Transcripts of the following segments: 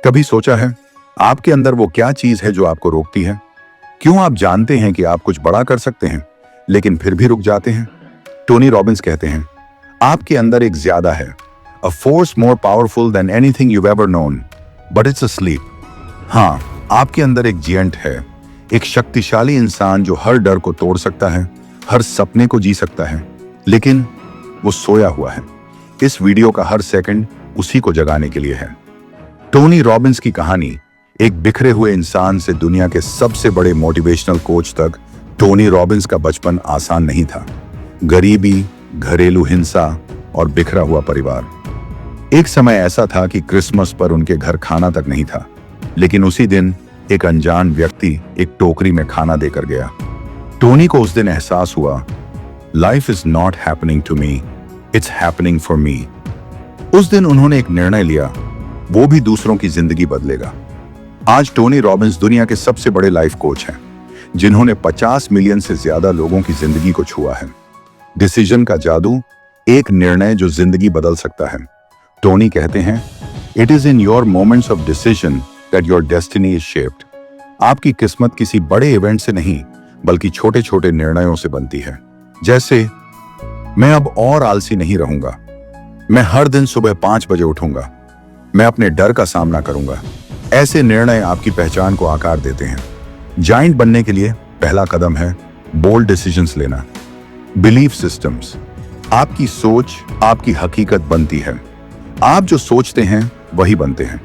कभी सोचा है आपके अंदर वो क्या चीज है जो आपको रोकती है? क्यों आप जानते हैं कि आप कुछ बड़ा कर सकते हैं लेकिन फिर भी रुक जाते हैं? टोनी रॉबिन्स कहते हैं आपके अंदर एक ज्यादा है, a force more powerful than anything you ever known, but it's asleep. हाँ, आपके अंदर एक जियंट है, एक शक्तिशाली इंसान जो हर डर को तोड़ सकता है, हर सपने को जी सकता है, लेकिन वो सोया हुआ है। इस वीडियो का हर सेकंड उसी को जगाने के लिए है। टोनी रॉबिन्स की कहानी एक बिखरे हुए इंसान से दुनिया के सबसे बड़े मोटिवेशनल कोच तक। टोनी रॉबिन्स का बचपन आसान नहीं था। गरीबी, घरेलू हिंसा और बिखरा हुआ परिवार। एक समय ऐसा था कि क्रिसमस पर उनके घर खाना तक नहीं था, लेकिन उसी दिन एक अनजान व्यक्ति एक टोकरी में खाना देकर गया। टोनी को उस दिन एहसास हुआ, life is not happening to me, it's happening for me. उस दिन उन्होंने एक निर्णय लिया, वो भी दूसरों की जिंदगी बदलेगा। आज टोनी रॉबिन्स दुनिया के सबसे बड़े लाइफ कोच हैं, जिन्होंने 50 मिलियन से ज्यादा लोगों की जिंदगी को छुआ है। डिसीजन का जादू, एक निर्णय जो जिंदगी बदल सकता है। टोनी कहते हैं, it is in your moments of decision that your destiny is shaped. आपकी किस्मत किसी बड़े इवेंट से नहीं, बल्कि छोटे छोटे निर्णयों से बनती है। जैसे, मैं अब और आलसी नहीं रहूंगा, मैं हर दिन सुबह 5 बजे उठूंगा, मैं अपने डर का सामना करूंगा। ऐसे निर्णय आपकी पहचान को आकार देते हैं। जायंट बनने के लिए पहला कदम है बोल्ड डिसीजंस लेना। बिलीफ सिस्टम्स, आपकी सोच आपकी हकीकत बनती है। आप जो सोचते हैं वही बनते हैं।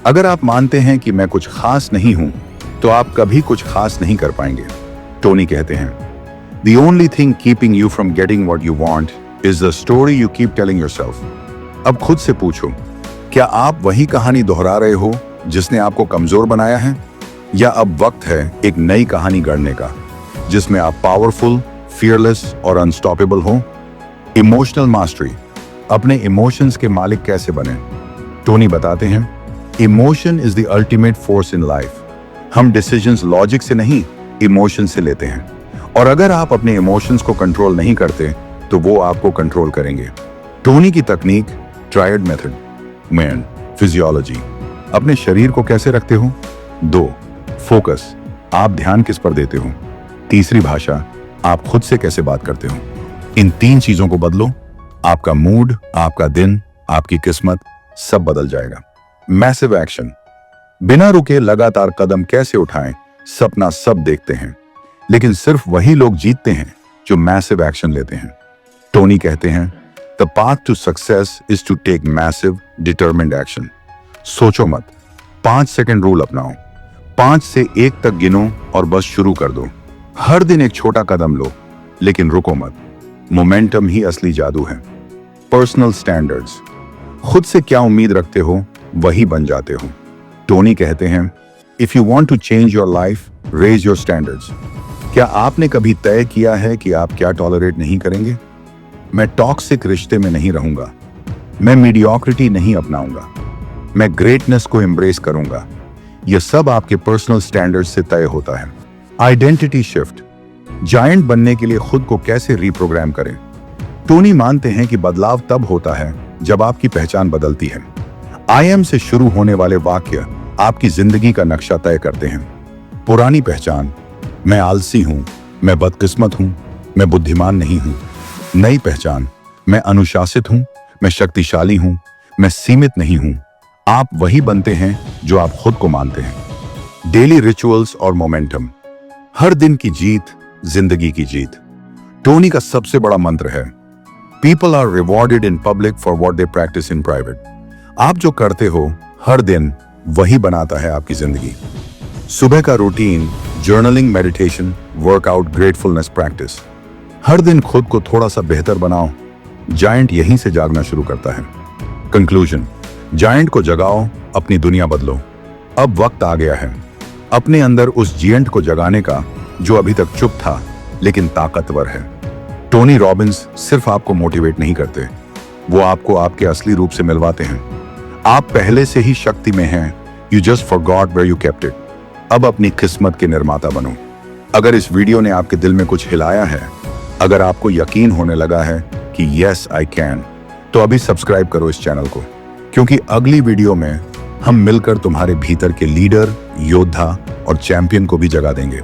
अगर आप मानते हैं कि मैं कुछ खास नहीं हूं, तो आप कभी कुछ खास नहीं कर पाएंगे। टोनी कहते हैं, The only thing keeping you from getting what you want is the story you keep telling yourself. अब खुद से पूछो, क्या आप वही कहानी दोहरा रहे हो जिसने आपको कमजोर बनाया है, या अब वक्त है एक नई कहानी गढ़ने का, जिसमें आप पावरफुल, फियरलेस और अनस्टॉपेबल हो? इमोशनल मास्टरी, अपने इमोशंस के मालिक कैसे बने? टोनी बताते हैं, emotion is the ultimate force in life. हम डिसीजंस लॉजिक से नहीं, इमोशन से लेते हैं, और अगर आप अपने इमोशंस को कंट्रोल नहीं करते तो वो आपको कंट्रोल करेंगे। टोनी की तकनीक, ट्रायड मेथड। मैन, फिजियोलॉजी, अपने शरीर को कैसे रखते हो? 2, फोकस, आप ध्यान किस पर देते हो? तीसरी भाषा, आप खुद से कैसे बात करते हो? इन 3 चीजों को बदलो, आपका मूड, आपका दिन, आपकी किस्मत सब बदल जाएगा। मैसिव एक्शन, बिना रुके लगातार कदम कैसे उठाएं? सपना सब देखते हैं, लेकिन सिर्फ वही लोग जीतते हैं जो मैसिव एक्शन लेते हैं। टोनी कहते हैं, The path to success is to take massive, determined action. सोचो मत, 5 सेकंड रूल अपनाओ। 5 से 1 तक गिनो और बस शुरू कर दो। हर दिन एक छोटा कदम लो, लेकिन रुको मत। मोमेंटम ही असली जादू है। पर्सनल स्टैंडर्ड्स, खुद से क्या उम्मीद रखते हो वही बन जाते हो। टोनी कहते हैं, if you want to change your life, raise your standards. क्या आपने कभी तय किया है कि आप क्या टॉलरेट नहीं करेंगे? मैं टॉक्सिक रिश्ते में नहीं रहूंगा, मैं मीडियोक्रिटी नहीं अपनाऊंगा, मैं ग्रेटनेस को एम्ब्रेस करूंगा। यह सब आपके पर्सनल स्टैंडर्ड से तय होता है। आइडेंटिटी शिफ्ट, जायंट बनने के लिए खुद को कैसे रीप्रोग्राम करें? टोनी मानते हैं कि बदलाव तब होता है जब आपकी पहचान बदलती है। आई एम से शुरू होने वाले वाक्य आपकी जिंदगी का नक्शा तय करते हैं। पुरानी पहचान, मैं आलसी हूं, मैं बदकिस्मत हूं, मैं बुद्धिमान नहीं हूं। नई पहचान, मैं अनुशासित हूं, मैं शक्तिशाली हूं, मैं सीमित नहीं हूं। आप वही बनते हैं जो आप खुद को मानते हैं। डेली रिचुअल्स और मोमेंटम, हर दिन की जीत जिंदगी की जीत। टोनी का सबसे बड़ा मंत्र है, people are rewarded in public for what they practise in private. आप जो करते हो हर दिन, वही बनाता है आपकी जिंदगी। सुबह का routine, journaling, meditation, workout, gratefulness practice. हर दिन खुद को थोड़ा सा बेहतर बनाओ। जायंट यहीं से जागना शुरू करता है। कंक्लूजन, जायंट को जगाओ, अपनी दुनिया बदलो। अब वक्त आ गया है अपने अंदर उस जियंट को जगाने का जो अभी तक चुप था लेकिन ताकतवर है। टोनी रॉबिन्स सिर्फ आपको मोटिवेट नहीं करते, वो आपको आपके असली रूप से मिलवाते हैं। आप पहले से ही शक्ति में हैं, you just forgot where you kept it. अब अपनी किस्मत के निर्माता बनो। अगर इस वीडियो ने आपके दिल में कुछ हिलाया है, अगर आपको यकीन होने लगा है कि यस आई कैन, तो अभी सब्सक्राइब करो इस चैनल को, क्योंकि अगली वीडियो में हम मिलकर तुम्हारे भीतर के लीडर, योद्धा और चैंपियन को भी जगा देंगे।